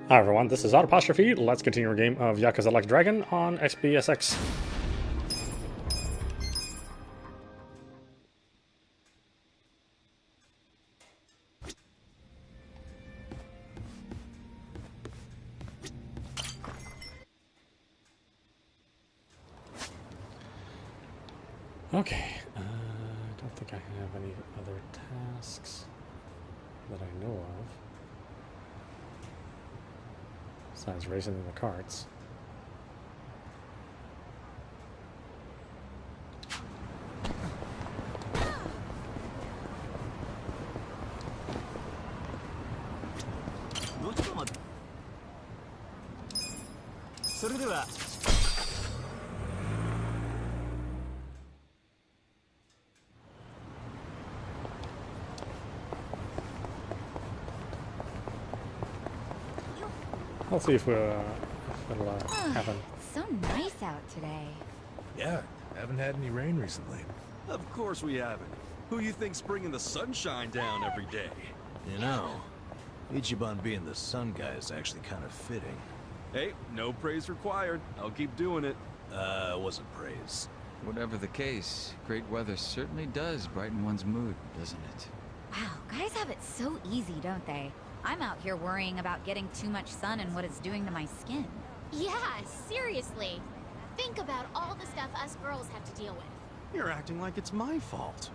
Hi everyone, this is audap. Let's continue our game of Yakuza Like Dragon on Xbsx. Okay, I don't think I have any other tasks that I know of. Besides racing in the carts. Let's see if it'll happen. So nice out today. Yeah, haven't had any rain recently. Of course we haven't. Who you think's bringing the sunshine down every day? You know, Ichiban being the sun guy is actually kind of fitting. Hey, no praise required. I'll keep doing it. Wasn't praise. Whatever the case, great weather certainly does brighten one's mood, doesn't it? Wow, guys have it so easy, don't they? I'm out here worrying about getting too much sun and what it's doing to my skin. Yeah, seriously. Think about all the stuff us girls have to deal with. You're acting like it's my fault.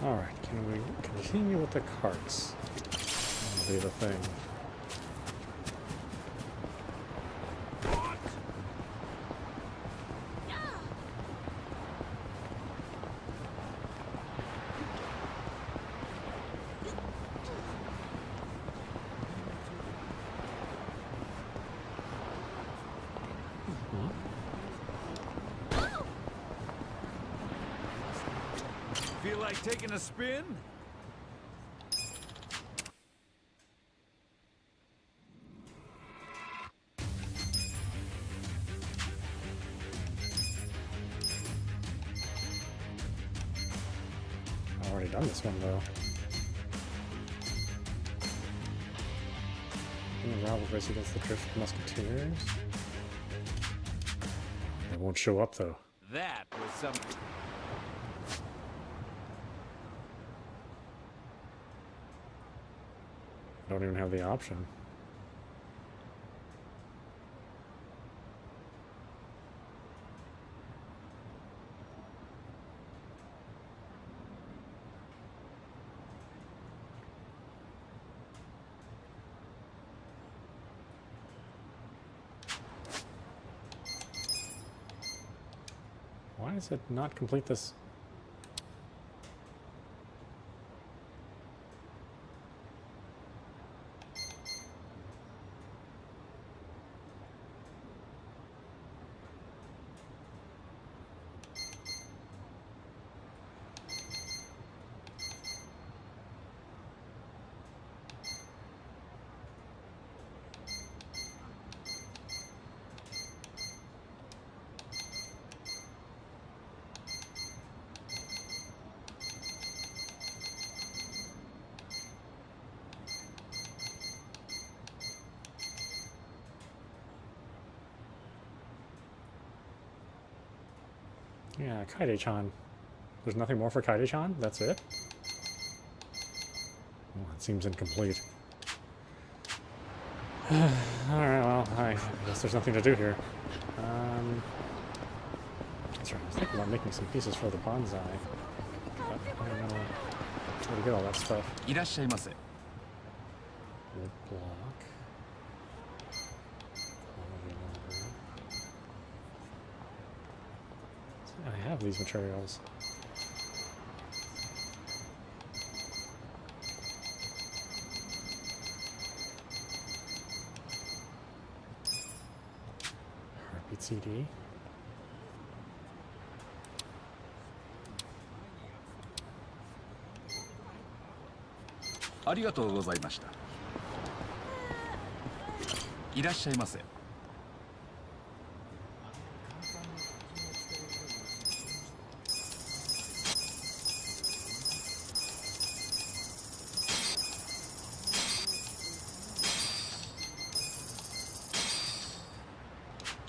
Alright, can we continue with the carts? That'll be the thing. Feel like taking a spin? I've already done this one though. And the rival race against the Drift Musketeers. They won't show up though. That was something. Don't even have the option. Why does it not complete this? Yeah, Kaide-chan. There's nothing more for Kaide-chan? That's it? Well, it seems incomplete. Alright, well, I guess there's nothing to do here. That's right, I was thinking about making some pieces for the bonsai. But I don't know where to get all that stuff. いらっしゃいませ。 Wood block. I have these materials. Heartbeat CD.ありがとうございました。いらっしゃいませ。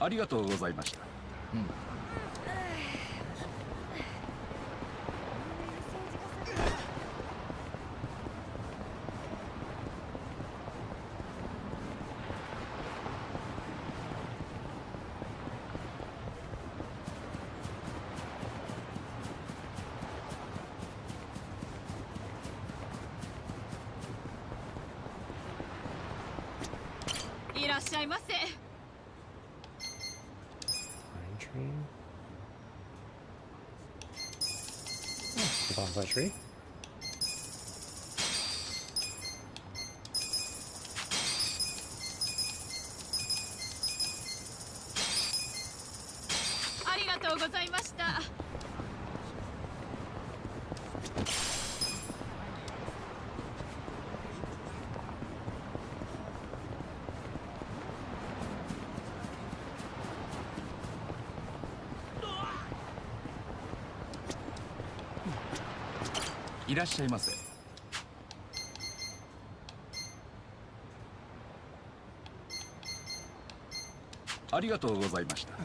ありがとうございました。いらっしゃいませ。 Pine tree. Oh, bonsai tree. ありがとうございました。いらっしゃいませ。ありがとうございました。Okay.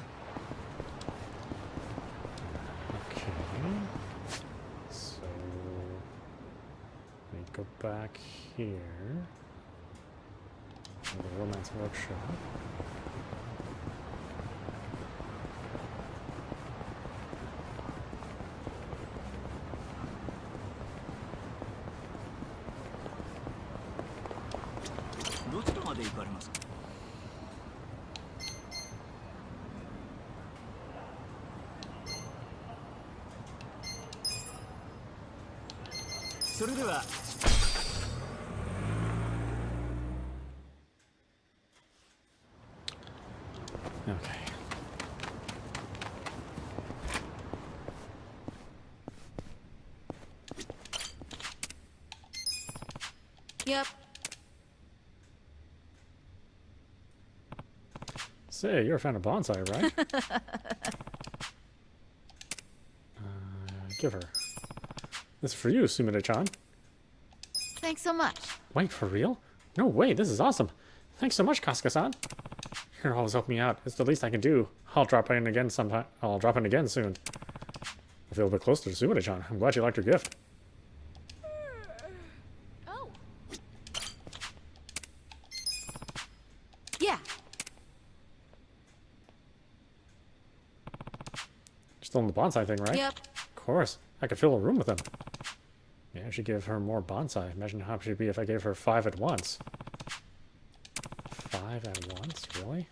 So let me go back here. To the romance workshop. Okay. Yep. Say, you're a fan of bonsai, right? Give her. This is for you, Sumire-chan. Thanks so much. Wait, for real? No way, this is awesome. Thanks so much, Kasuga-san. You're always helping me out. It's the least I can do. I'll drop in again sometime. I'll drop in again soon. I feel a bit closer to Sumire-chan. I'm glad you liked your gift. Oh, Yeah. Still in the bonsai thing, right? Yep. Of course. I could fill a room with them. Maybe I should give her more bonsai. Imagine how happy she'd be if I gave her 5 at once. 5 at once? Really?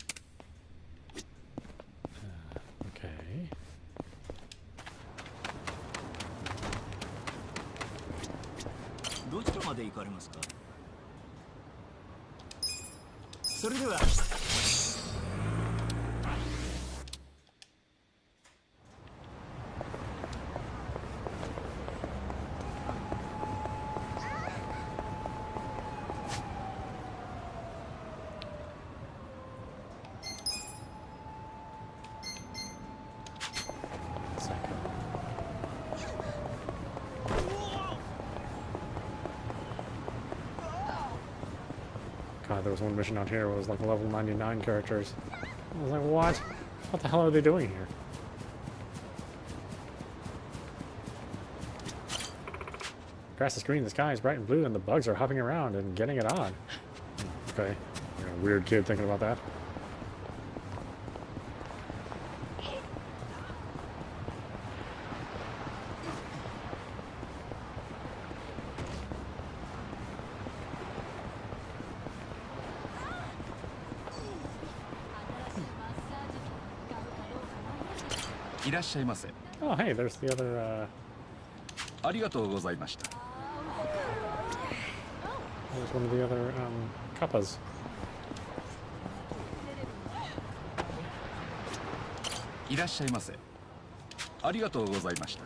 Okay. God, there was one mission out here where it was like level 99 characters. I was like, what? What the hell are they doing here? Grass is green, the sky is bright and blue, and the bugs are hopping around and getting it on. Okay. You're a weird kid thinking about that. Oh, hey, there's the other, ありがとうございました。 there's one of the other, kappas. いらっしゃいませ。ありがとうございました。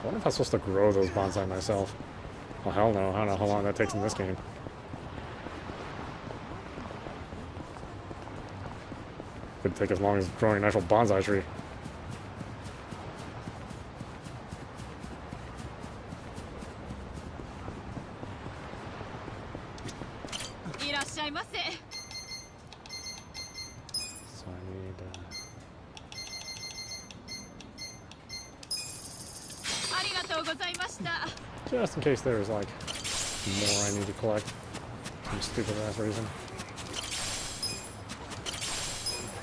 I wonder if I'm supposed to grow those bonsai myself. Well, hell no. I don't know how long that takes in this game. Could take as long as growing an actual bonsai tree. とうございました。 Just in case there's like more I need to collect. Some stupid ass reason.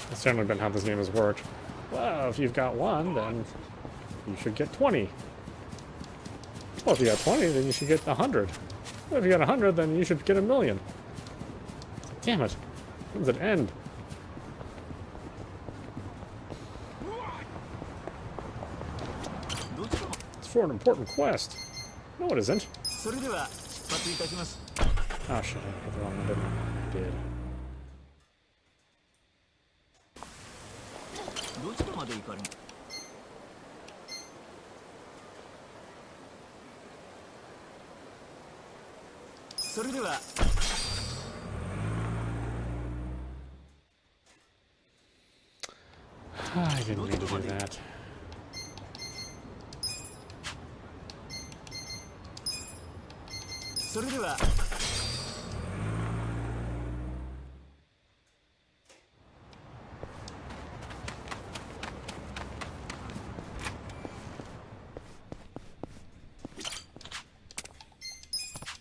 That's generally been how this game has worked. Well, if you've got one, then you should get 20. Well, if you got 20, then you should get 100. Well, if you got 100, then you should get 1,000,000. Damn it. When does it end? It's for an important quest. No, it isn't. Oh, shit. I put the wrong one, didn't I? I did. どちらまで行かれる。それでは I didn't mean to do that. それでは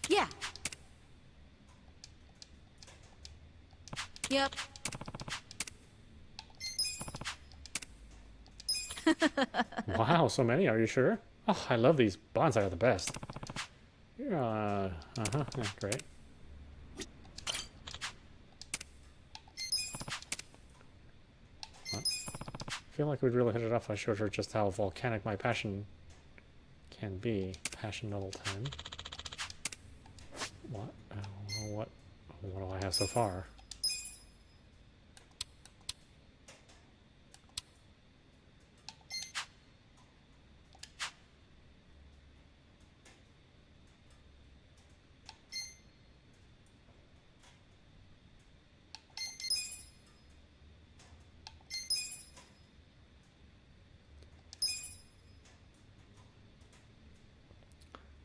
Yeah. Yep. Wow, so many, are you sure? Oh, I love these. Bonsai are the best. Yeah, great. What? I feel like we'd really hit it off if I showed her just how volcanic my passion can be. Passion level 10. What? What do I have so far?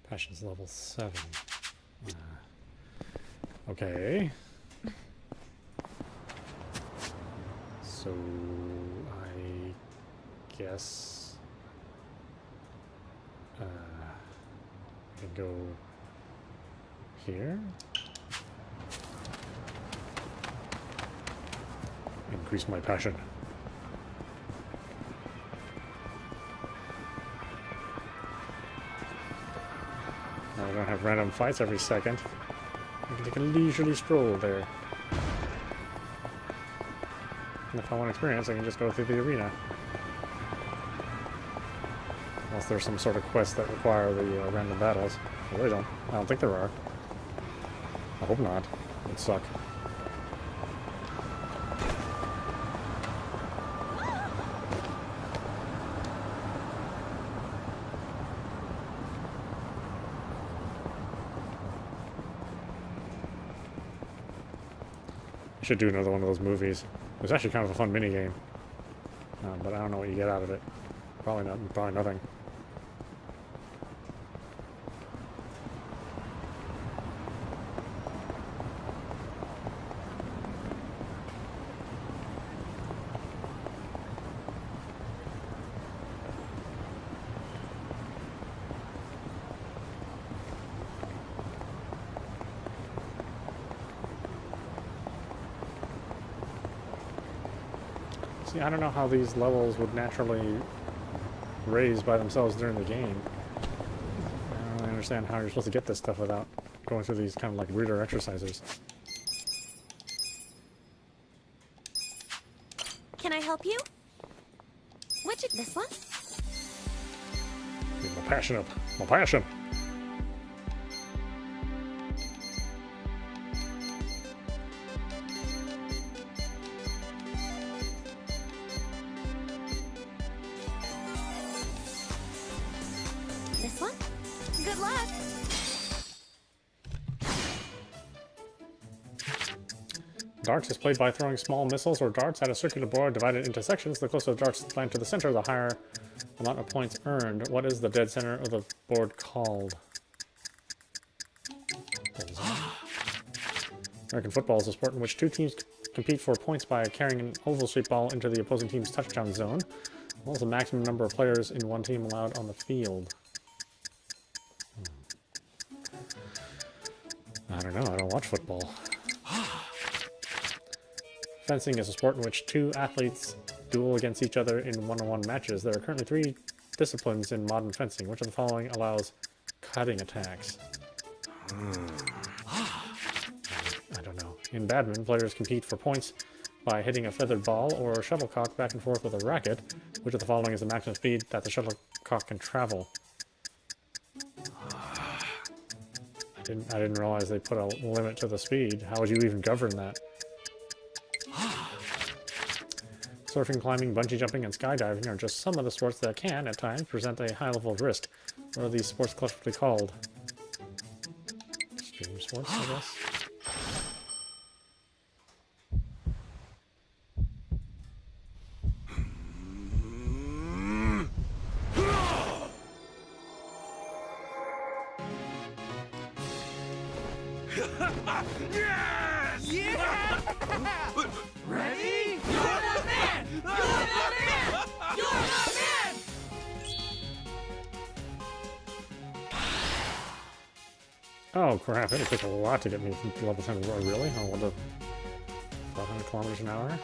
Passion's level 7. Okay. So I guess I can go here. Increase my passion. Now I don't have random fights every second. I can take a leisurely stroll there. And if I want experience, I can just go through the arena. Unless there's some sort of quest that require the random battles. I really don't. I don't think there are. I hope not. It would suck. Should do another one of those movies. It was actually kind of a fun mini game, but I don't know what you get out of it. Probably not. Probably nothing. See, I don't know how these levels would naturally raise by themselves during the game. I don't really understand how you're supposed to get this stuff without going through these kind of like weirder exercises. Can I help you? Which this one? Get my passion up. My passion! This one? Good luck. Darts is played by throwing small missiles or darts at a circular board divided into sections. The closer the darts land to the center, the higher amount of points earned. What is the dead center of the board called? American football is a sport in which two teams compete for points by carrying an oval-shaped ball into the opposing team's touchdown zone. What is the maximum number of players in one team allowed on the field? I don't know, I don't watch football. Fencing is a sport in which two athletes duel against each other in one-on-one matches. There are currently 3 disciplines in modern fencing. Which of the following allows cutting attacks? I don't know. In badminton, players compete for points by hitting a feathered ball or shuttlecock back and forth with a racket. Which of the following is the maximum speed that the shuttlecock can travel? I didn't realize they put a limit to the speed. How would you even govern that? Surfing, climbing, bungee jumping, and skydiving are just some of the sports that can, at times, present a high level of risk. What are these sports collectively called? Extreme sports, I guess. Yes! Yeah! Ready? You're the man! You're the man! You're the man! Oh crap, it'll take a lot to get me from level 10 to roar, really? Oh, what the... 500 kilometers an hour?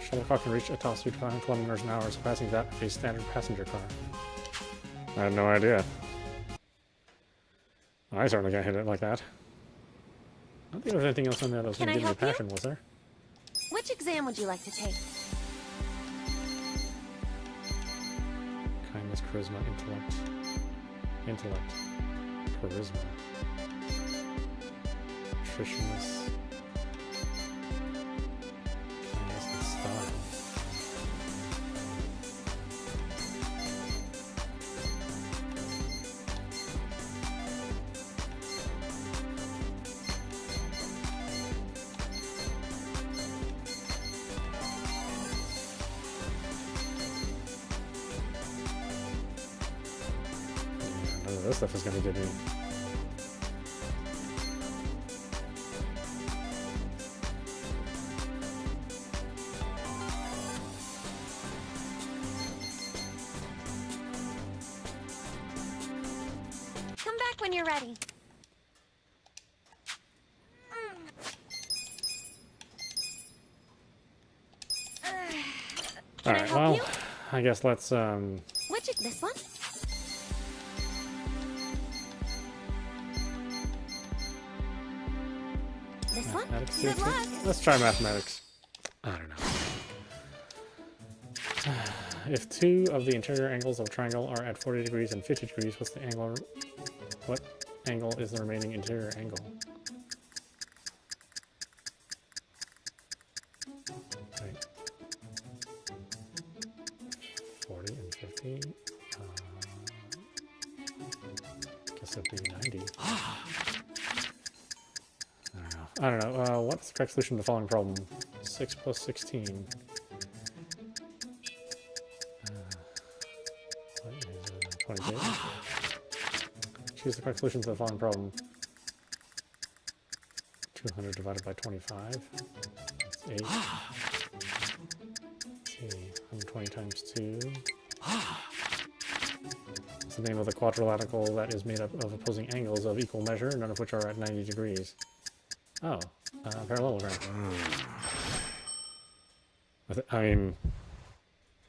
Shuttlecock can reach a top speed of 500 kilometers an hour, surpassing that of a standard passenger car. I had no idea. I certainly can't hit it like that. I don't think there was anything else in there that was going to give me passion, was there? Which exam would you like to take? Kindness, charisma, intellect. Intellect. Charisma. Nutritionist. Kindness and style. None of this stuff is going to get me. Come back when you're ready. Alright, help well, you? I guess let's, This one? This one? mathematics. Good luck. Let's try mathematics. I don't know. If 2 of the interior angles of a triangle are at 40 degrees and 50 degrees, what angle is the remaining interior angle? Wait. 40 and 50? Guess it'd be 90. I don't know. What's the correct solution to the following problem? 6 plus 16. What is 22? Choose the correct solution to the following problem. 200 divided by 25. That's 8. Let's see. 120 times 2. What's the name of the quadrilateral that is made up of opposing angles of equal measure, none of which are at 90 degrees? Oh, parallelogram. I mean,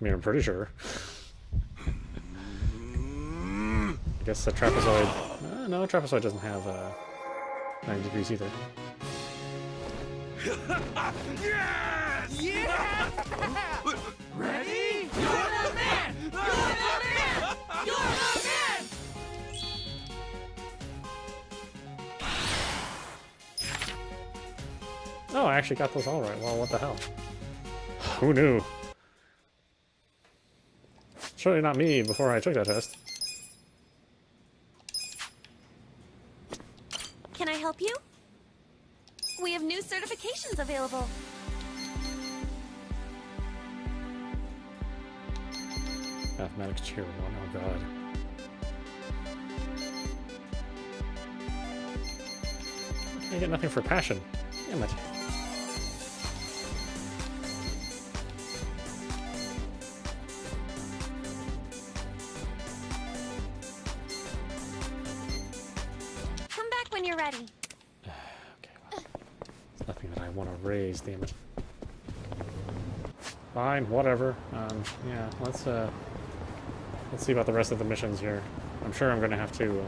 I'm pretty sure. I guess the trapezoid... no, trapezoid doesn't have 90 degrees either. Yes! Yeah! Ready? You're the man! You're the man! You're the man! Oh, I actually got those all right. Well, what the hell? Who knew? Surely not me before I took that test. Can I help you? We have new certifications available. Mathematics tier 1, oh god. I get nothing for passion. Damn it. ready. Okay, well, it's nothing that I want to raise, damn it. Fine, whatever. Yeah, let's see about the rest of the missions here. I'm sure I'm gonna have to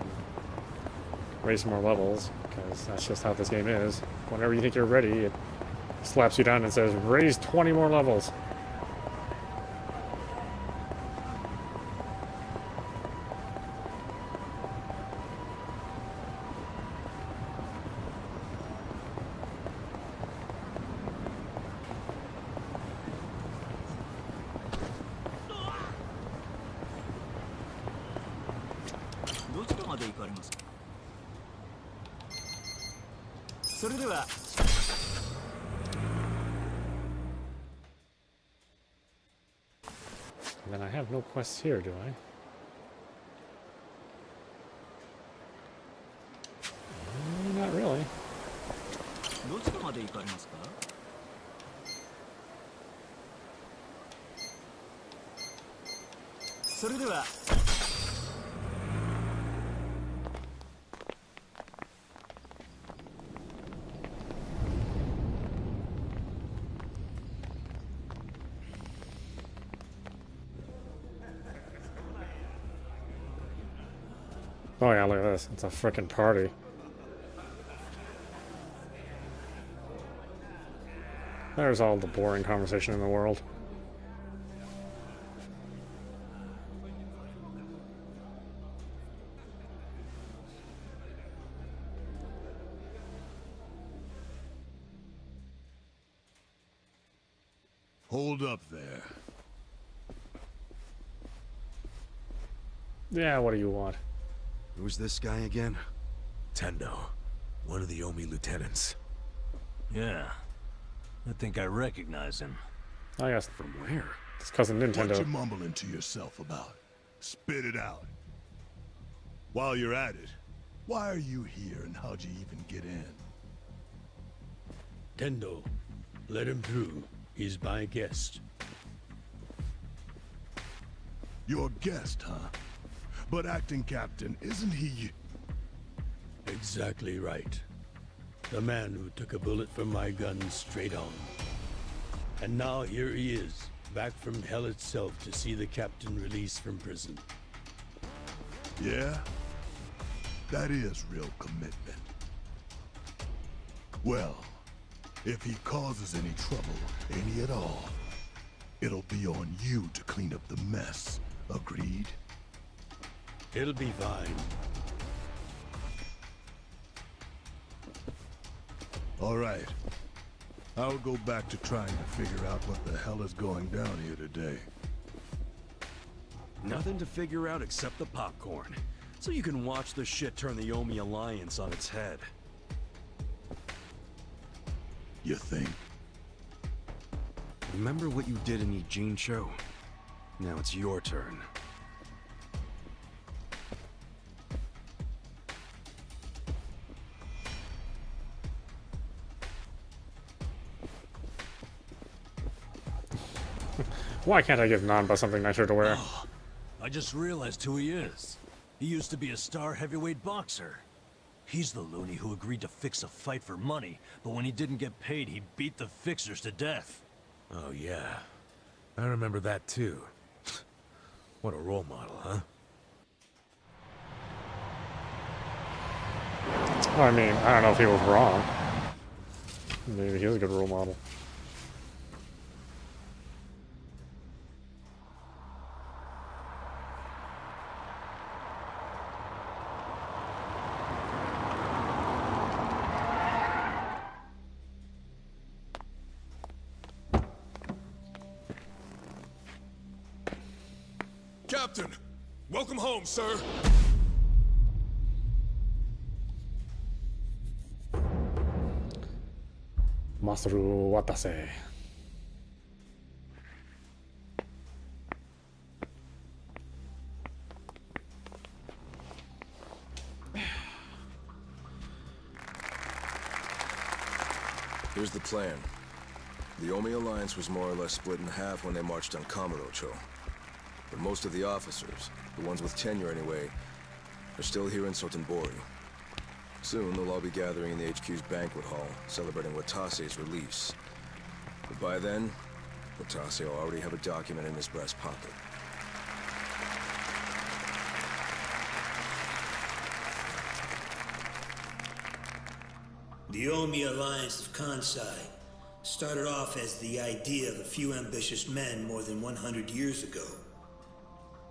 raise some more levels, because that's just how this game is. Whenever you think you're ready, it slaps you down and says, raise 20 more levels. And then I have no quests here, do I? Not really. Oh yeah, look at this. It's a frickin' party. There's all the boring conversation in the world. Hold up there. Yeah, what do you want? Who's this guy again? Tendo. One of the Omi lieutenants. Yeah. I think I recognize him. Oh yes, From where? it's cousin What you Nintendo. mumbling to yourself about? Spit it out. While you're at it, why are you here and how'd you even get in? Tendo, let him through. He's my guest. Your guest, huh? But acting captain, isn't he? Exactly right. The man who took a bullet from my gun straight on. And now here he is, back from hell itself to see the captain released from prison. Yeah? That is real commitment. Well, if he causes any trouble, any at all, it'll be on you to clean up the mess. Agreed? It'll be fine. All right. I'll go back to trying to figure out what the hell is going down here today. Nothing to figure out except the popcorn. So you can watch the shit turn the Omi Alliance on its head. You think? Remember what you did in Ijincho? Now it's your turn. Why can't I give Nanba something nicer to wear? Oh, I just realized who he is. He used to be a star heavyweight boxer. He's the loony who agreed to fix a fight for money, but when he didn't get paid, he beat the fixers to death. Oh, yeah. I remember that, too. What a role model, huh? Well, I mean, I don't know if he was wrong. Maybe he was a good role model. Captain! Welcome home, sir! Masaru Watase. Here's the plan. The Omi Alliance was more or less split in half when they marched on Kamurocho. But most of the officers, the ones with tenure anyway, are still here in Sotenbori. Soon, they'll all be gathering in the HQ's banquet hall, celebrating Watase's release. But by then, Watase will already have a document in his breast pocket. The Omi Alliance of Kansai started off as the idea of a few ambitious men more than 100 years ago.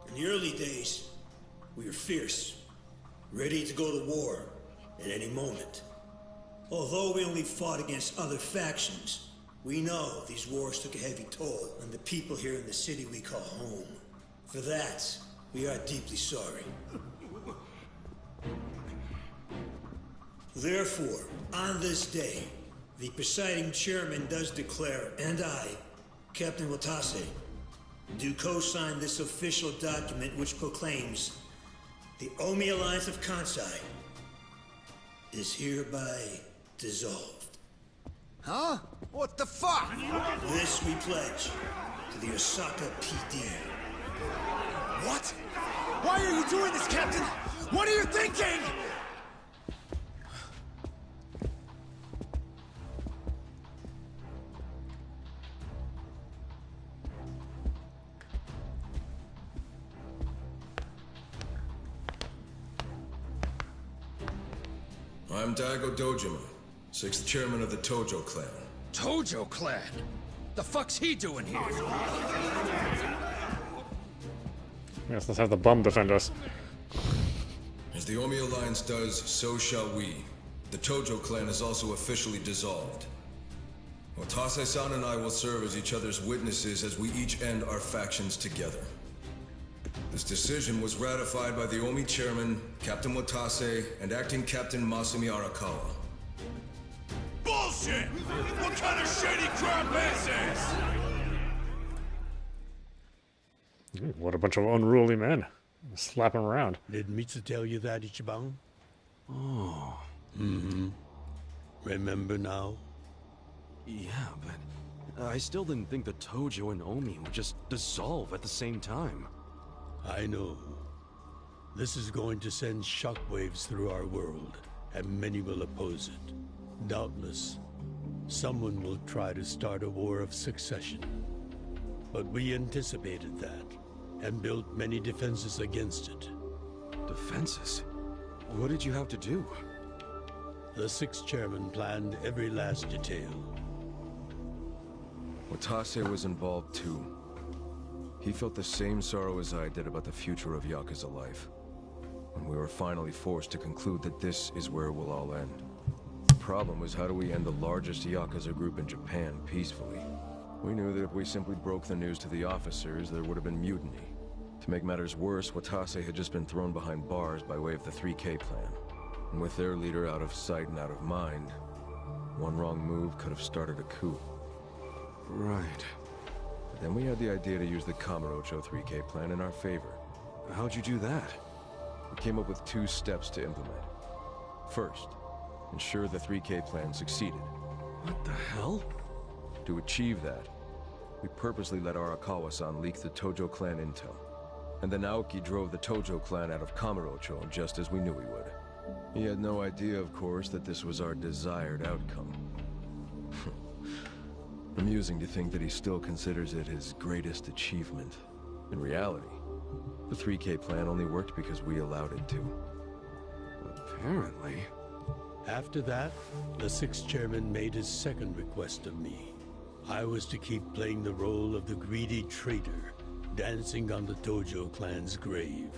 In the early days, we were fierce, ready to go to war at any moment. Although we only fought against other factions, we know these wars took a heavy toll on the people here in the city we call home. For that, we are deeply sorry. Therefore, on this day, the presiding chairman does declare, and I, Captain Watase, do co-sign this official document which proclaims the Omi Alliance of Kansai is hereby dissolved. Huh? What the fuck? This we pledge to the Osaka PD. What? Why are you doing this, Captain? What are you thinking? I'm Daigo Dojima, 6th chairman of the Tojo clan. Tojo clan? The fuck's he doing here? Yes, let's have the bum defend us. As the Omi Alliance does, so shall we. The Tojo clan is also officially dissolved. Watase-san and I will serve as each other's witnesses as we each end our factions together. This decision was ratified by the Omi chairman, Captain Watase, and acting Captain Masumi Arakawa. Bullshit! What kind of shady crap is this? What a bunch of unruly men. Slap him around. Did Mitsu tell you that, Ichiban? Oh. Mm-hmm. Remember now? Yeah, but I still didn't think the Tojo and Omi would just dissolve at the same time. I know. This is going to send shockwaves through our world, and many will oppose it. Doubtless, someone will try to start a war of succession. But we anticipated that, and built many defenses against it. Defenses? What did you have to do? The 6th chairman planned every last detail. Watase was involved too. He felt the same sorrow as I did about the future of Yakuza life. When we were finally forced to conclude that this is where it will all end. The problem was, how do we end the largest Yakuza group in Japan peacefully? We knew that if we simply broke the news to the officers, there would have been mutiny. To make matters worse, Watase had just been thrown behind bars by way of the 3K plan. And with their leader out of sight and out of mind, one wrong move could have started a coup. Right. Then we had the idea to use the Kamurocho 3K plan in our favor. How'd you do that? We came up with 2 steps to implement. First, ensure the 3K plan succeeded. What the hell? To achieve that, we purposely let Arakawa-san leak the Tojo clan intel. And then Aoki drove the Tojo clan out of Kamurocho just as we knew he would. He had no idea, of course, that this was our desired outcome. Amusing to think that he still considers it his greatest achievement. In reality, the 3K plan only worked because we allowed it to. Apparently. After that, the 6th chairman made his second request of me. I was to keep playing the role of the greedy traitor, dancing on the Tojo clan's grave.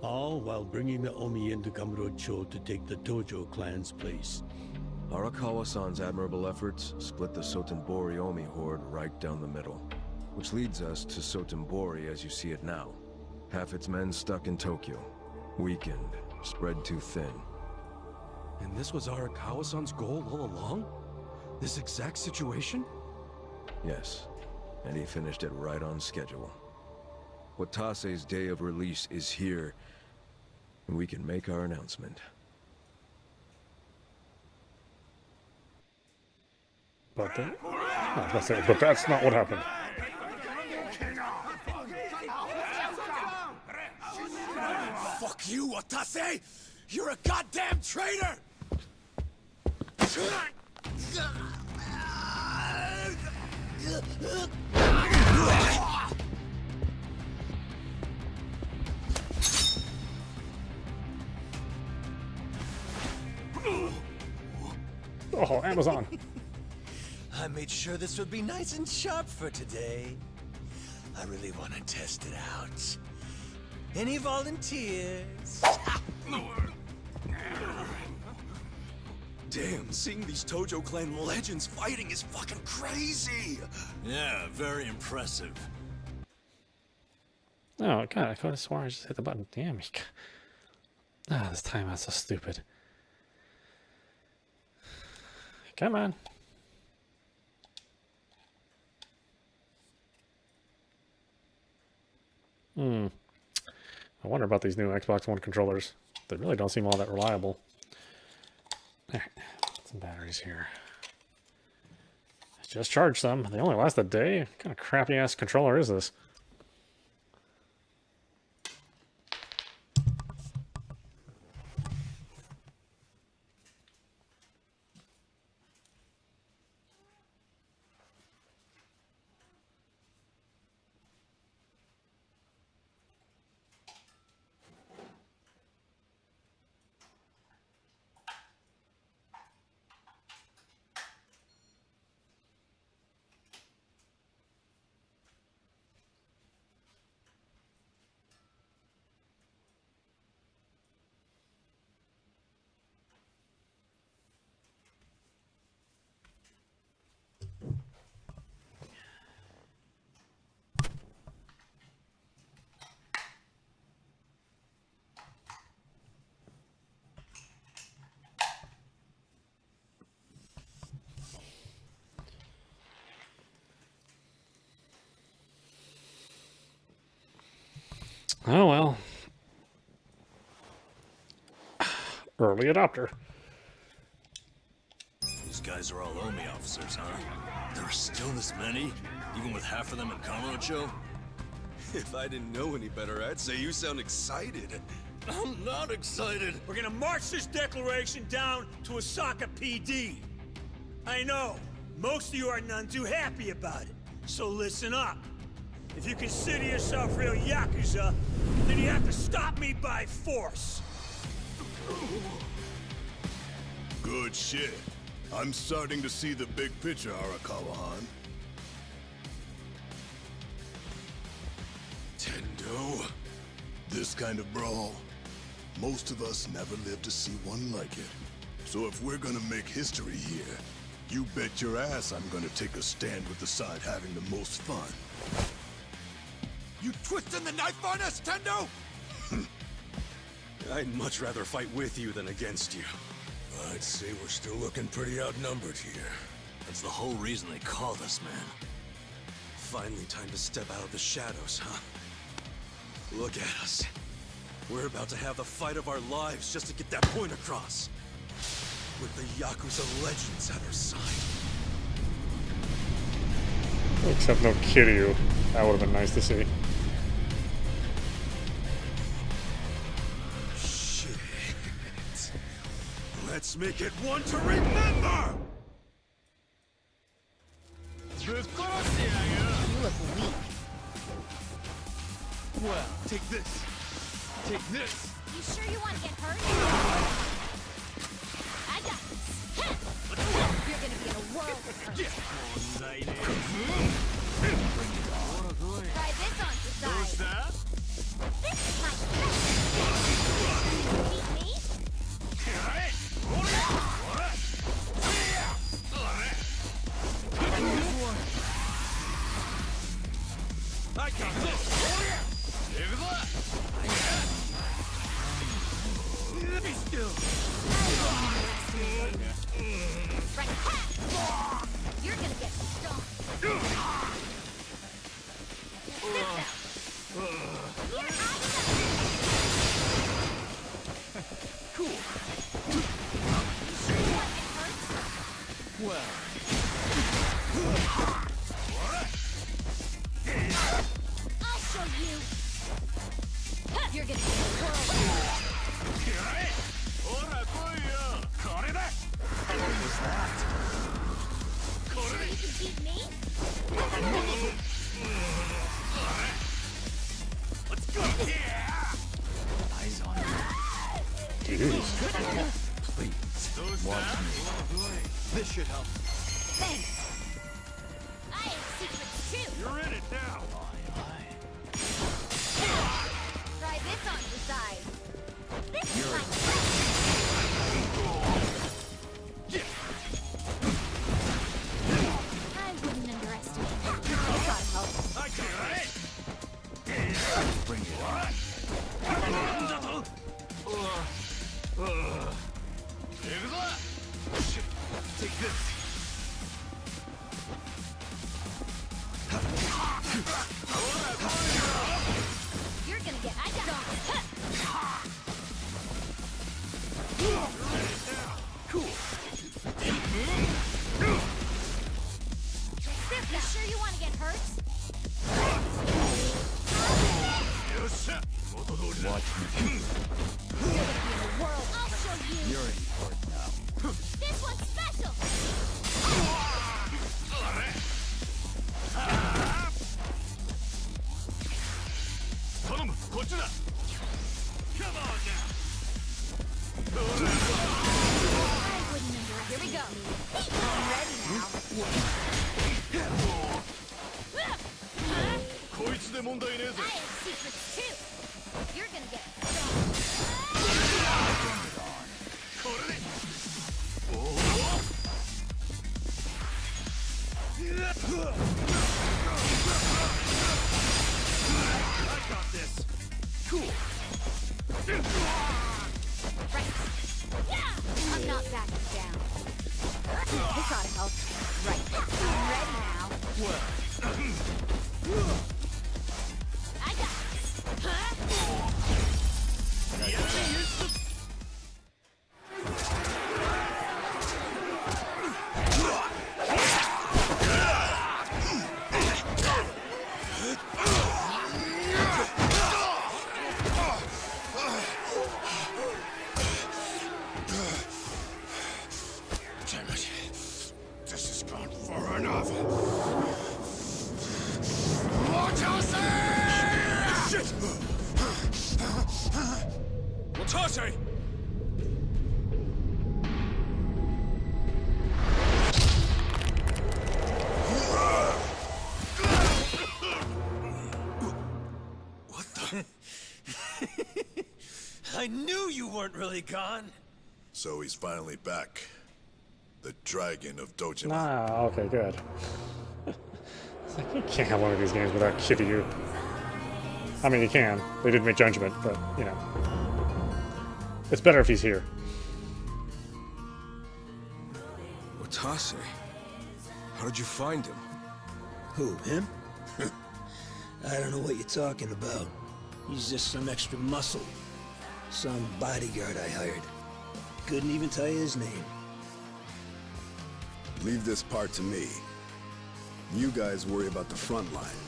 All while bringing the Omi into Kamurocho to take the Tojo clan's place. Arakawa-san's admirable efforts split the Sotenbori Omi horde right down the middle. Which leads us to Sotenbori as you see it now. Half its men stuck in Tokyo. Weakened, spread too thin. And this was Arakawa-san's goal all along? This exact situation? Yes, and he finished it right on schedule. Watase's day of release is here, and we can make our announcement. But but that's not what happened. Fuck you, Watase! You're a goddamn traitor! Oh, Amazon. I made sure this would be nice and sharp for today. I really want to test it out. Any volunteers? Damn, seeing these Tojo clan legends fighting is fucking crazy! Yeah, very impressive. Oh, God, I could have sworn I just hit the button. Damn, this timeout's so stupid. Come on. I wonder about these new Xbox One controllers. They really don't seem all that reliable. Alright, some batteries here. Just charged some. They only last a day. What kind of crappy ass controller is this? Oh well. Early adopter. These guys are all Omi officers, huh? There are still this many? Even with half of them in Kamurocho? If I didn't know any better, I'd say you sound excited. I'm not excited. We're gonna march this declaration down to Osaka PD. I know, most of you are none too happy about it, so listen up. If you consider yourself real Yakuza, then you have to stop me by force. Good shit. I'm starting to see the big picture, Arakawa-han. Tendo? This kind of brawl, most of us never lived to see one like it. So if we're gonna make history here, you bet your ass I'm gonna take a stand with the side having the most fun. You twisting the knife on us, Tendo? I'd much rather fight with you than against you. I'd say we're still looking pretty outnumbered here. That's the whole reason they called us, man. Finally time to step out of the shadows, huh? Look at us. We're about to have the fight of our lives just to get that point across. With the Yakuza legends at our side. Except no Kiryu. That would have been nice to see. Shit. Let's make it one to remember! You look weak. Well, take this. Take this. You sure you want to get hurt? I got this. You're gonna be in a world of hurt. Try this on the side. This is my best. Beat me? I got this. Be still. Right. You're gonna get stoned. Sit down. Here, Cool. Well. I'll show you. You're gonna get a world. Sure you can beat me? Let's go! Eyes on me. Jeez. Please, watch me. This should help. Thanks. I have secrets too. You're in it now. Try this on your side. This is my I wouldn't underestimate that. I gotta help. I got it. Bring it on. Take this. You're gonna get. I got it. Cool. You sure you want to get hurt? Watch me. You're gonna be in a world. I'll show you. You're in court now. This one's special. Come on now. I wouldn't underestimate. Here we go. I'm ready now. こいつで問題ねえぜ。 I have secrets too. You're gonna get. これで。 I got this. Cool. Right. Yeah. I'm not backing down. This ought to help. Right. I'm ready now. I got this. Huh? Damn it. This has gone far enough. Shit! Watase! What the? I knew you weren't really gone. So he's finally back. The dragon of Dojima. Ah, okay, good. It's like, you can't have one of these games without Kiryu. I mean, you can. They did make Judgment, but, you know. It's better if he's here. Watase? How did you find him? Who, him? I don't know what you're talking about. He's just some extra muscle. Some bodyguard I hired. Couldn't even tell you his name. Leave this part to me. You guys worry about the front line.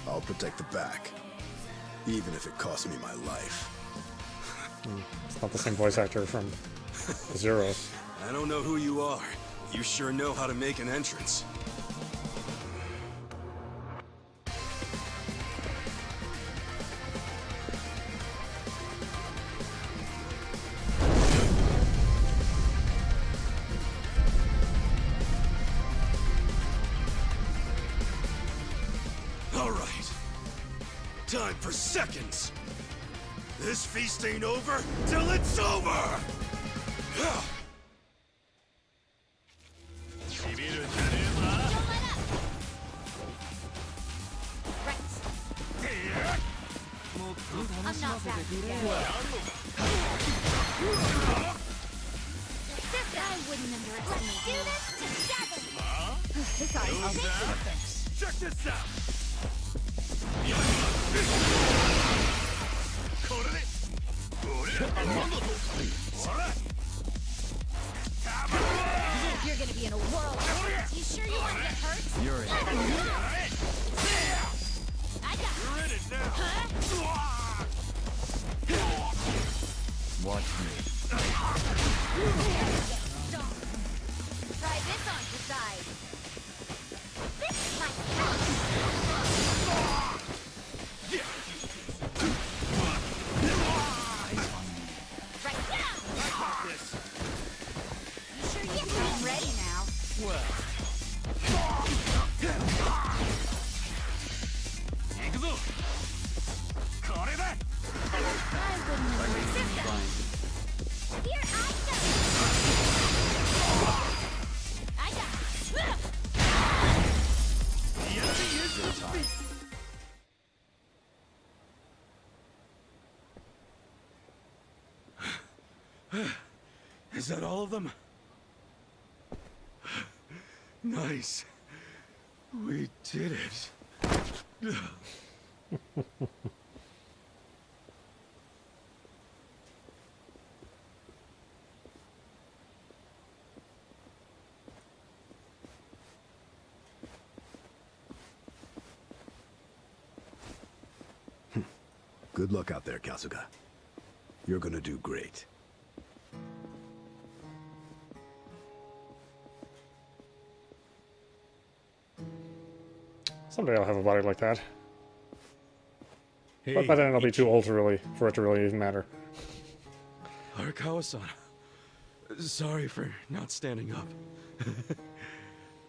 I'll protect the back. Even if it costs me my life. It's not the same voice actor from Zero. I don't know who you are. You sure know how to make an entrance. All right. Time for seconds. This feast ain't over till it's over! I'm not backing down. I wouldn't underestimate. Do this together. This ought to help. Check this out. You're gonna be in a whirl. You sure you want to get hurt? You're in. I got You're in it now. Watch me. Is that all of them? Nice. We did it. Good luck out there, Kasuga. You're gonna do great. Someday I'll have a body like that. Hey, But by then I'll be too old to really, for it to really even matter. Arakawa-san. Sorry for not standing up.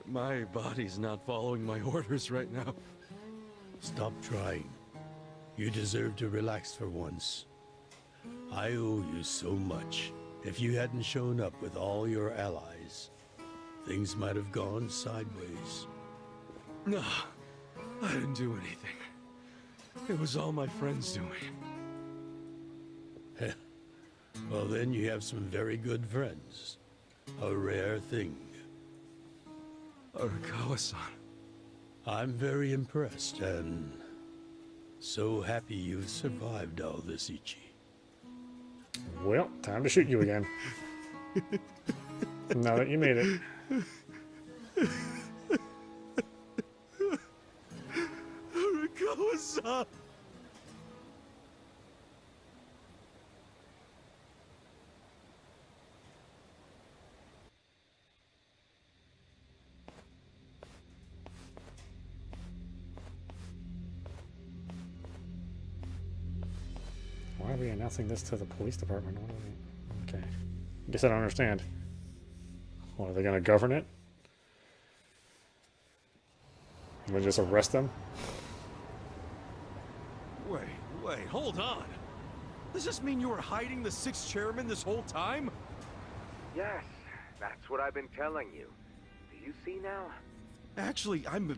My body's not following my orders right now. Stop trying. You deserve to relax for once. I owe you so much. If you hadn't shown up with all your allies, things might have gone sideways. No, I didn't do anything. It was all my friends doing. Well, then you have some very good friends. A rare thing. Arakawa-san. I'm very impressed and so happy you've survived all this, Ichi. Well, time to shoot you again. Now that you made it. Arakawa-san! Why are we announcing this to the police department? Okay. I guess I don't understand. What, are they gonna govern it? And then just arrest them? Wait, hold on. Does this mean you were hiding the sixth chairman this whole time? Yes, that's what I've been telling you. Do you see now? Actually, I'm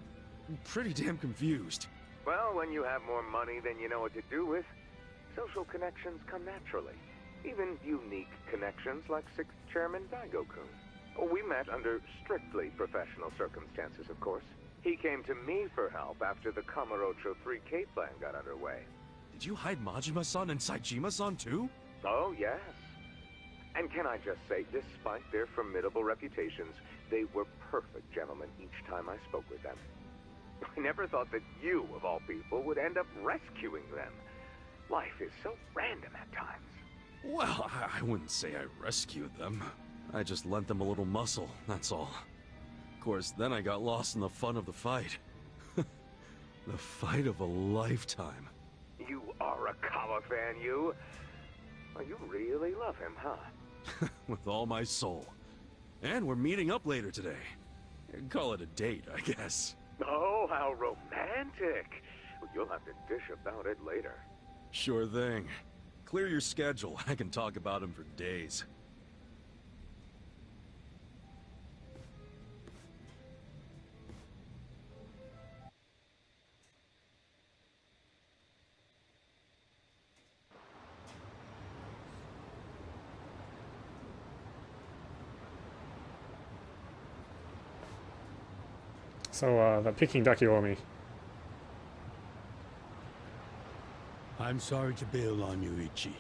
pretty damn confused. Well, when you have more money than you know what to do with, social connections come naturally. Even unique connections like 6th Chairman Daigo-kun. We met under strictly professional circumstances, of course. He came to me for help after the Kamurocho 3K plan got underway. Did you hide Majima-san and Saejima-san too? Oh, yes. And can I just say, despite their formidable reputations, they were perfect gentlemen each time I spoke with them. I never thought that you, of all people, would end up rescuing them. Life is so random at times. Well, I wouldn't say I rescued them. I just lent them a little muscle, that's all. Of course, then I got lost in the fun of the fight. The fight of a lifetime. You are a Kawa fan, you. Well, you really love him, huh? With all my soul. And we're meeting up later today. Call it a date, I guess. Oh, how romantic. Well, you'll have to dish about it later. Sure thing. Clear your schedule. I can talk about him for days. So, that Peking duck you owe me. I'm sorry to bail on you, Ichi.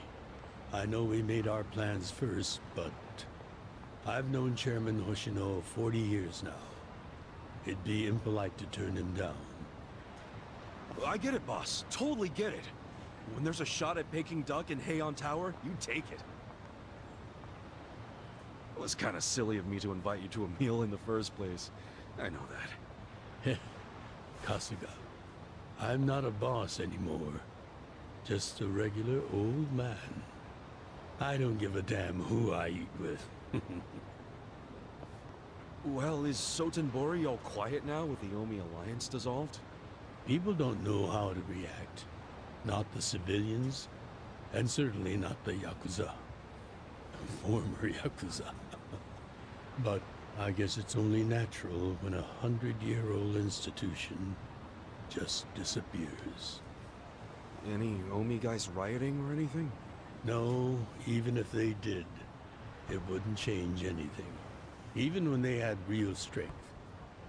I know we made our plans first, but I've known Chairman Hoshino 40 years now. It'd be impolite to turn him down. I get it, boss. Totally get it. When there's a shot at Peking duck in Heian Tower, you take it. It was kind of silly of me to invite you to a meal in the first place. I know that. Kasuga, I'm not a boss anymore. Just a regular old man. I don't give a damn who I eat with. Well, is Sotenbori all quiet now with the Omi Alliance dissolved? People don't know how to react. Not the civilians, and certainly not the Yakuza. Former Yakuza. But I guess it's only natural when a 100-year-old institution just disappears. Any Omi guys rioting or anything? No, even if they did, it wouldn't change anything. Even when they had real strength,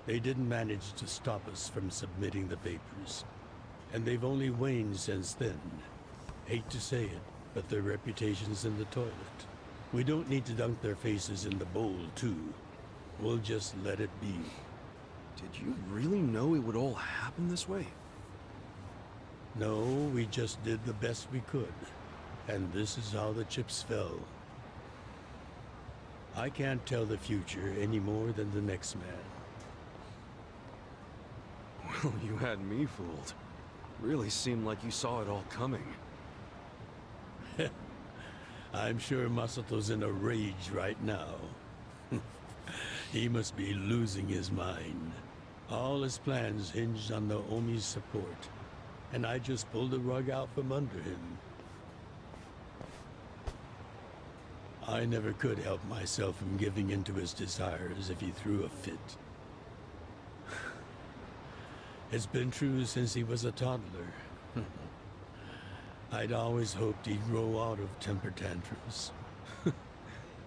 they didn't manage to stop us from submitting the papers. And they've only waned since then. Hate to say it, but their reputation's in the toilet. We don't need to dunk their faces in the bowl, too. We'll just let it be. Did you really know it would all happen this way? No, we just did the best we could. And this is how the chips fell. I can't tell the future any more than the next man. Well, you had me fooled. Really seemed like you saw it all coming. I'm sure Masato's in a rage right now. He must be losing his mind. All his plans hinged on Naomi's support, and I just pulled the rug out from under him. I never could help myself from giving in to his desires if he threw a fit. It's been true since he was a toddler. I'd always hoped he'd grow out of temper tantrums.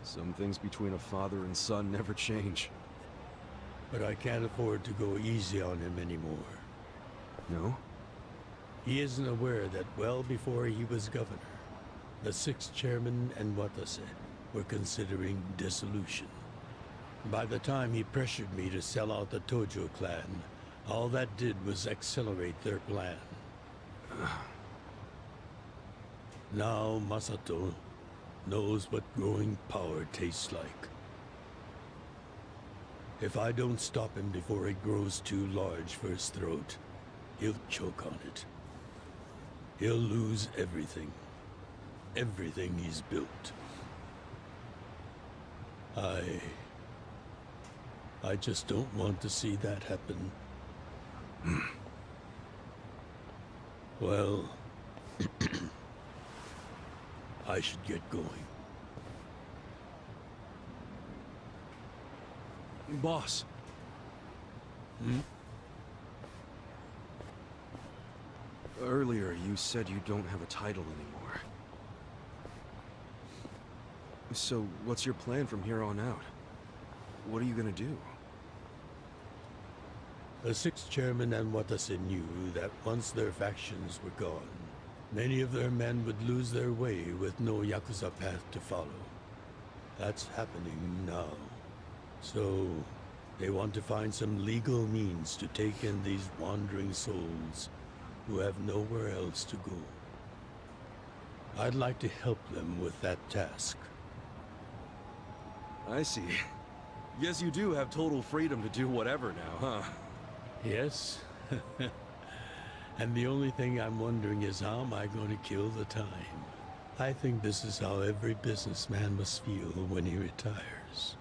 Some things between a father and son never change. But I can't afford to go easy on him anymore. No? He isn't aware that well before he was governor, the 6th chairman and Watase were considering dissolution. By the time he pressured me to sell out the Tojo clan, all that did was accelerate their plan. Now Masato knows what growing power tastes like. If I don't stop him before it grows too large for his throat, he'll choke on it. He'll lose everything. Everything he's built. I just don't want to see that happen. Well, I should get going. Boss. Earlier, you said you don't have a title anymore. So, what's your plan from here on out? What are you gonna do? The 6th chairman and Watase knew that once their factions were gone, many of their men would lose their way with no Yakuza path to follow. That's happening now. So, they want to find some legal means to take in these wandering souls who have nowhere else to go. I'd like to help them with that task. I see. Guess you do have total freedom to do whatever now, huh? Yes. And the only thing I'm wondering is how am I going to kill the time? I think this is how every businessman must feel when he retires.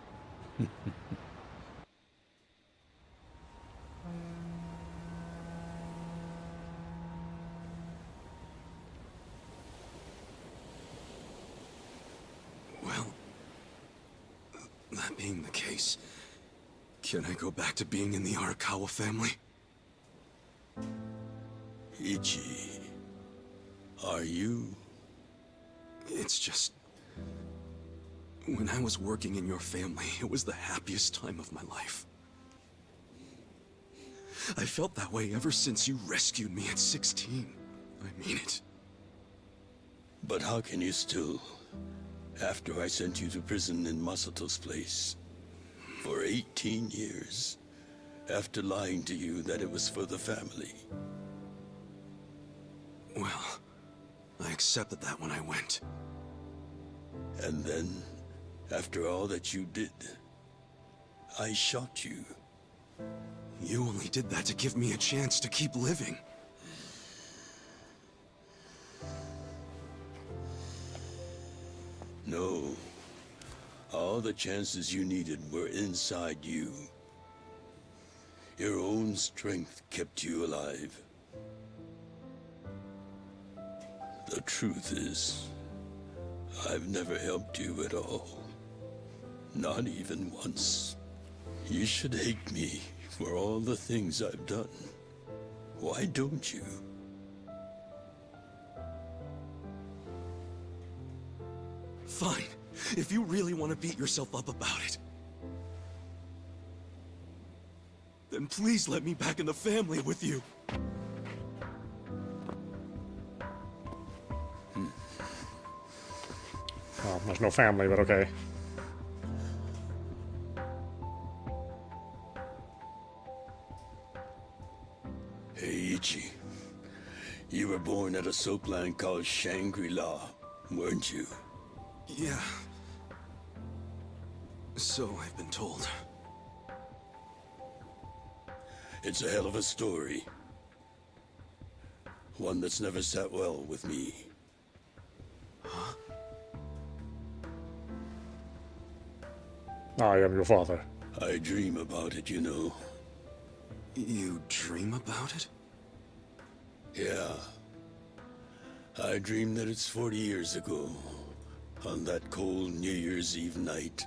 Well, that being the case, can I go back to being in the Arakawa family? Ichi, are you? It's just... when I was working in your family, it was the happiest time of my life. I felt that way ever since you rescued me at 16. I mean it. But how can you still, after I sent you to prison in Masato's place, for 18 years, after lying to you that it was for the family? Well, I accepted that when I went. And then, after all that you did, I shot you. You only did that to give me a chance to keep living. No. All the chances you needed were inside you. Your own strength kept you alive. The truth is, I've never helped you at all. Not even once. You should hate me for all the things I've done. Why don't you? Fine. If you really want to beat yourself up about it, then please let me back in the family with you. Well, there's no family, but okay. Hey, Ichi. You were born at a soapland called Shangri-La, weren't you? Yeah. So I've been told. It's a hell of a story. One that's never sat well with me. Huh? I am your father. I dream about it, you know. You dream about it? Yeah. I dream that it's 40 years ago. On that cold New Year's Eve night.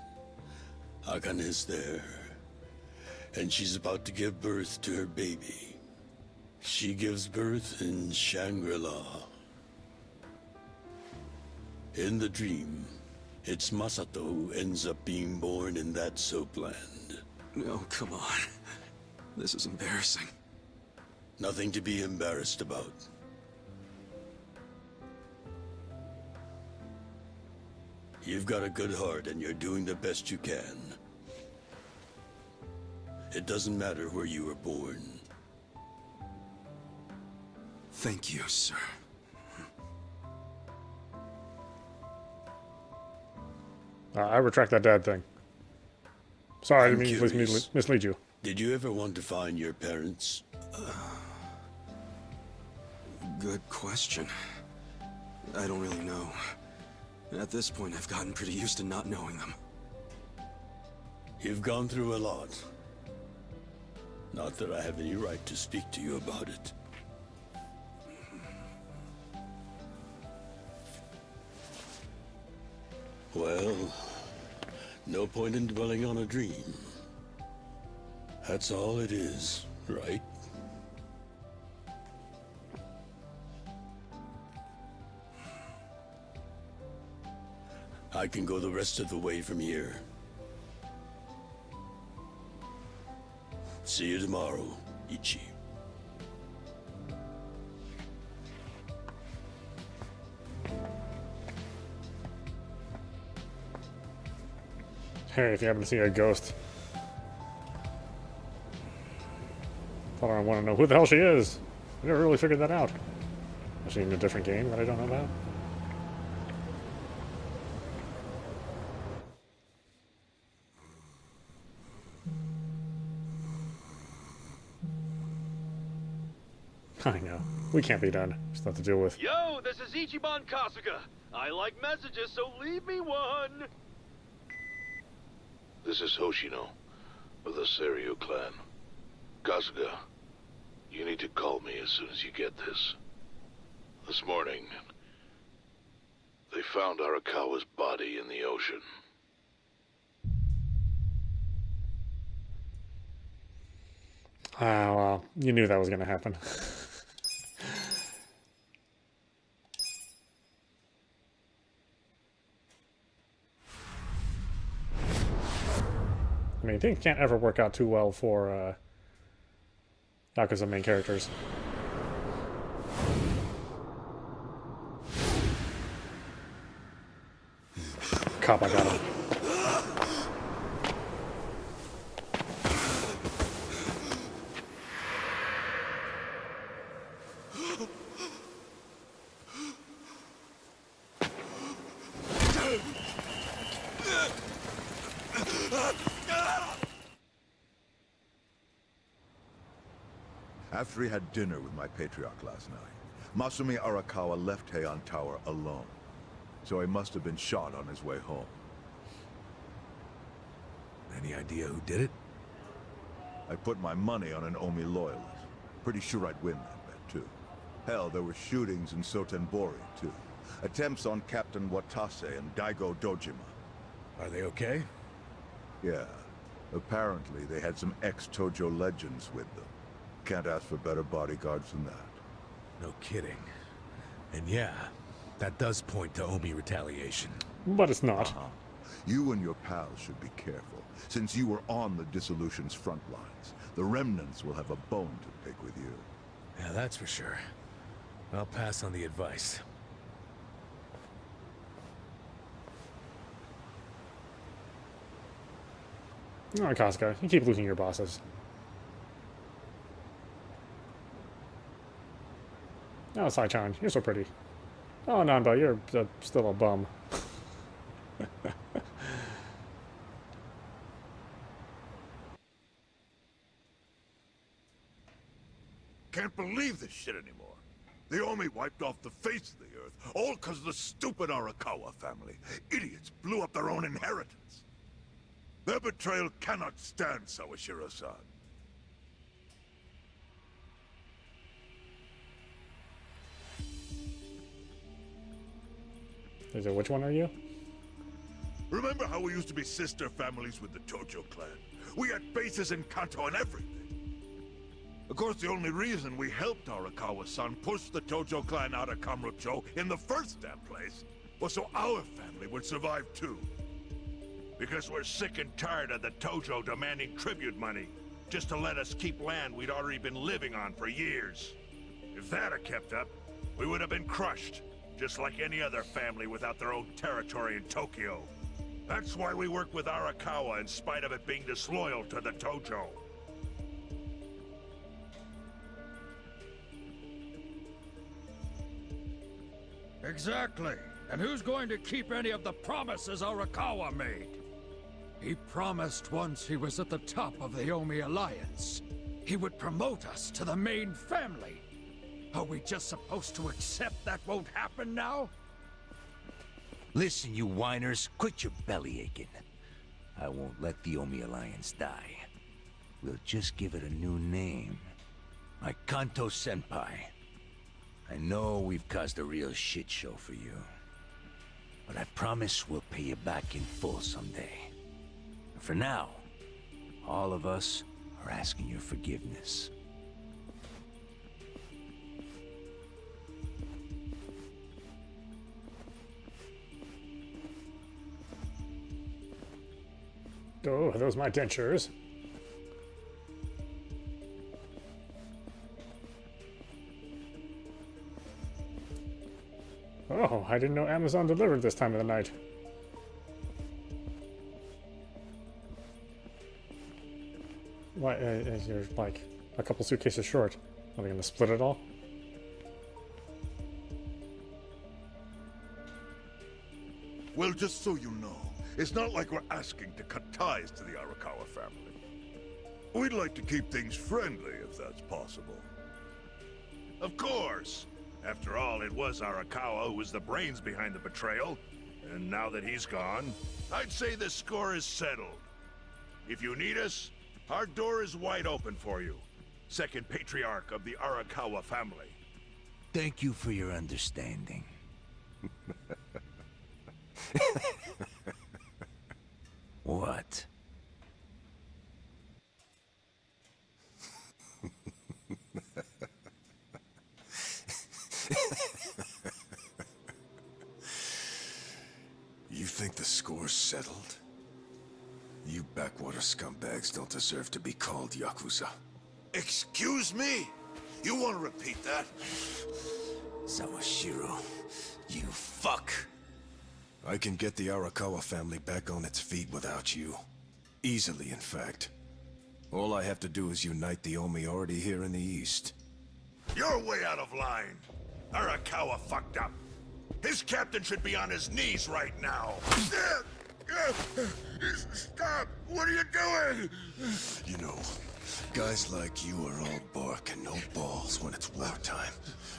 Akane's there. And she's about to give birth to her baby. She gives birth in Shangri-La. In the dream, it's Masato who ends up being born in that soapland. No, come on. This is embarrassing. Nothing to be embarrassed about. You've got a good heart and you're doing the best you can. It doesn't matter where you were born. Thank you, sir. I retract that dad thing. Sorry, I didn't mean to mislead you. Did you ever want to find your parents? Good question. I don't really know. At this point, I've gotten pretty used to not knowing them. You've gone through a lot. Not that I have any right to speak to you about it. Well, no point in dwelling on a dream. That's all it is, right? I can go the rest of the way from here. See you tomorrow, Ichi. Hey, if you happen to see a ghost. Thought I want to know who the hell she is. I never really figured that out. Is she in a different game that I don't know about? I know. We can't be done. Stuff to deal with. Yo, this is Ichiban Kasuga. I like messages, so leave me one. This is Hoshino, of the Seiryu clan. Kasuga, you need to call me as soon as you get this. This morning, they found Arakawa's body in the ocean. Ah, well, you knew that was going to happen. I mean, things can't ever work out too well for Yakuza main characters. Cop, I got him. After he had dinner with my patriarch last night, Masumi Arakawa left Heian Tower alone. So he must have been shot on his way home. Any idea who did it? I put my money on an Omi loyalist. Pretty sure I'd win that bet, too. Hell, there were shootings in Sotenbori, too. Attempts on Captain Watase and Daigo Dojima. Are they okay? Yeah. Apparently, they had some ex-Tojo legends with them. Can't ask for better bodyguards than that. No kidding. And yeah, that does point to Omi retaliation. But it's not. You and your pals should be careful, since you were on the dissolution's front lines. The remnants will have a bone to pick with you. Yeah, that's for sure. I'll pass on the advice. Oh, Kasuga, you keep losing your bosses. Oh, Sai-chan, you're so pretty. Oh, Nanba, you're still a bum. Can't believe this shit anymore. The Omi wiped off the face of the earth, all because of the stupid Arakawa family. Idiots blew up their own inheritance. Their betrayal cannot stand, Sawashiro-san. Is it, which one are you? Remember how we used to be sister families with the Tojo clan? We had bases in Kanto and everything. Of course, the only reason we helped Arakawa-san push the Tojo clan out of Kamurocho in the first damn place was so our family would survive too. Because we're sick and tired of the Tojo demanding tribute money just to let us keep land we'd already been living on for years. If that had kept up, we would have been crushed, just like any other family without their own territory in Tokyo. That's why we work with Arakawa in spite of it being disloyal to the Tojo. Exactly. And who's going to keep any of the promises Arakawa made? He promised once he was at the top of the Omi Alliance, he would promote us to the main family. Are we just supposed to accept that won't happen now? Listen, you whiners, quit your belly aching. I won't let the Omi Alliance die. We'll just give it a new name. My Kanto Senpai. I know we've caused a real shit show for you. But I promise we'll pay you back in full someday. And for now, all of us are asking your forgiveness. Oh, are those my dentures? Oh, I didn't know Amazon delivered this time of the night. Why, you're like a couple suitcases short. Are they gonna split it all? Well, just so you know, it's not like we're asking to cut ties to the Arakawa family. We'd like to keep things friendly, if that's possible. Of course! After all, it was Arakawa who was the brains behind the betrayal. And now that he's gone, I'd say the score is settled. If you need us, our door is wide open for you. Second patriarch of the Arakawa family. Thank you for your understanding. What? You think the score's settled? You backwater scumbags don't deserve to be called Yakuza. Excuse me? You want to repeat that? Sawashiro, you fuck! I can get the Arakawa family back on its feet without you. Easily, in fact. All I have to do is unite the Omi already here in the east. You're way out of line. Arakawa fucked up. His captain should be on his knees right now. Stop! What are you doing? You know, guys like you are all bark and no balls when it's wartime.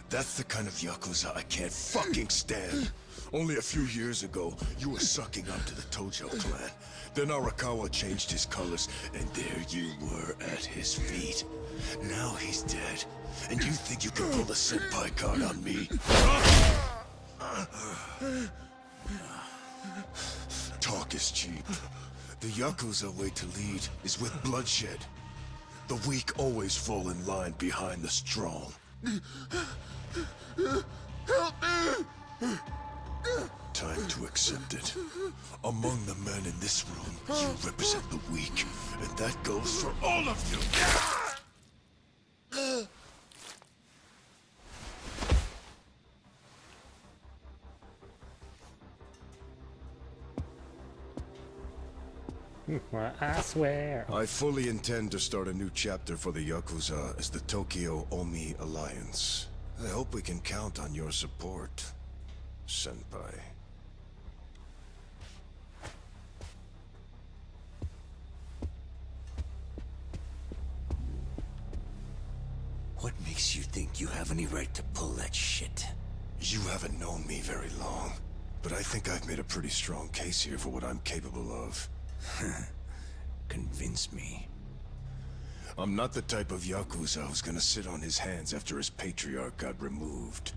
That's the kind of Yakuza I can't fucking stand. Only a few years ago, you were sucking up to the Tojo clan. Then Arakawa changed his colors, and there you were at his feet. Now he's dead, and you think you can pull the senpai card on me? Talk is cheap. The Yakuza way to lead is with bloodshed. The weak always fall in line behind the strong. Help me! Time to accept it. Among the men in this room, you represent the weak, and that goes for all of you. Well, I swear. I fully intend to start a new chapter for the Yakuza as the Tokyo Omi Alliance. I hope we can count on your support, Senpai. What makes you think you have any right to pull that shit? You haven't known me very long, but I think I've made a pretty strong case here for what I'm capable of. Convince me. I'm not the type of Yakuza who's gonna sit on his hands after his patriarch got removed.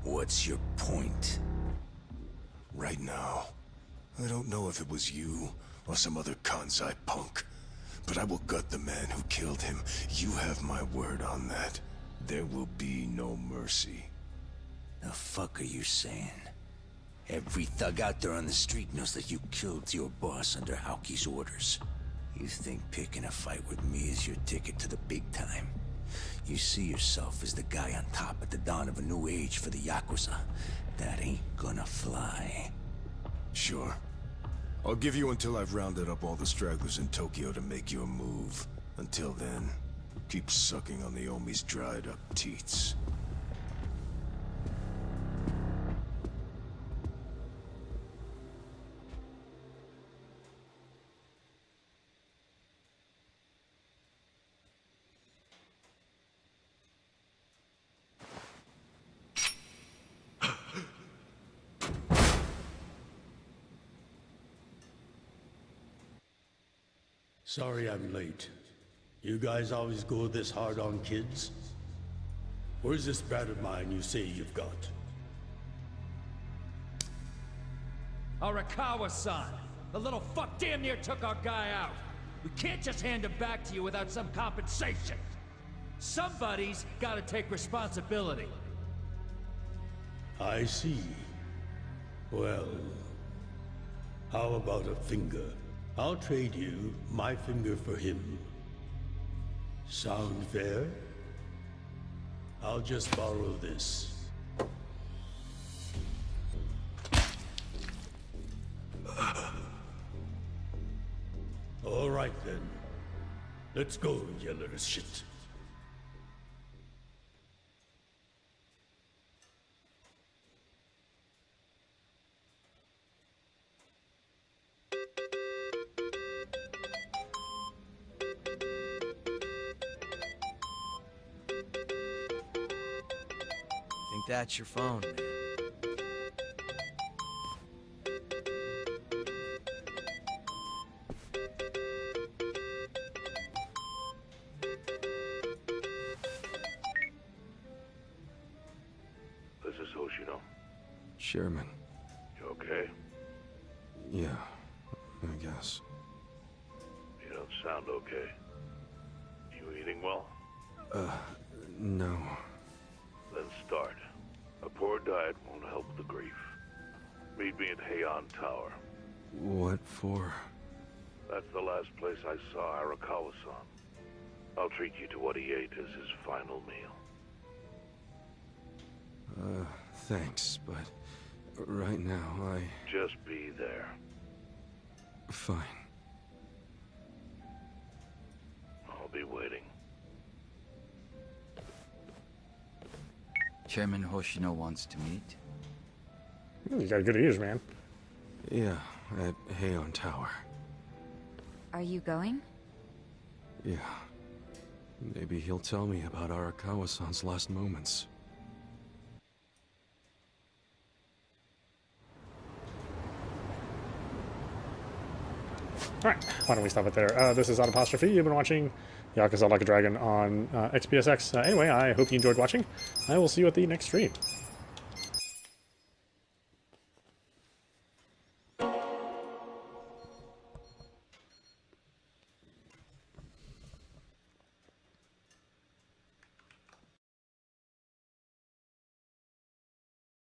What's your point? Right now, I don't know if it was you or some other Kansai punk, but I will gut the man who killed him. You have my word on that. There will be no mercy. The fuck are you saying? Every thug out there on the street knows that you killed your boss under Haoki's orders. You think picking a fight with me is your ticket to the big time? You see yourself as the guy on top at the dawn of a new age for the Yakuza. That ain't gonna fly. Sure. I'll give you until I've rounded up all the stragglers in Tokyo to make your move. Until then, keep sucking on the Omi's dried up teats. Sorry I'm late. You guys always go this hard on kids? Where's this brat of mine you say you've got? Arakawa-san! The little fuck damn near took our guy out! We can't just hand him back to you without some compensation! Somebody's gotta take responsibility! I see. Well, how about a finger? I'll trade you my finger for him. Sound fair? I'll just borrow this. All right then. Let's go, you little shit. That's your phone, man. This is Hoshino. Sherman. You okay? Yeah, I guess. You don't sound okay. You eating well? No. Then start. A poor diet won't help the grief. Meet me at Heian Tower. What for? That's the last place I saw Arakawa-san. I'll treat you to what he ate as his final meal. Thanks, but right now Just be there. Fine. I'll be waiting. Chairman Hoshino wants to meet. You got good ears, man. Yeah, at Heian Tower. Are you going? Yeah. Maybe he'll tell me about Arakawa-san's last moments. Alright, why don't we stop it there? This is audap. You've been watching Yakuza Like a Dragon on Xbsx. Anyway, I hope you enjoyed watching. I will see you at the next stream.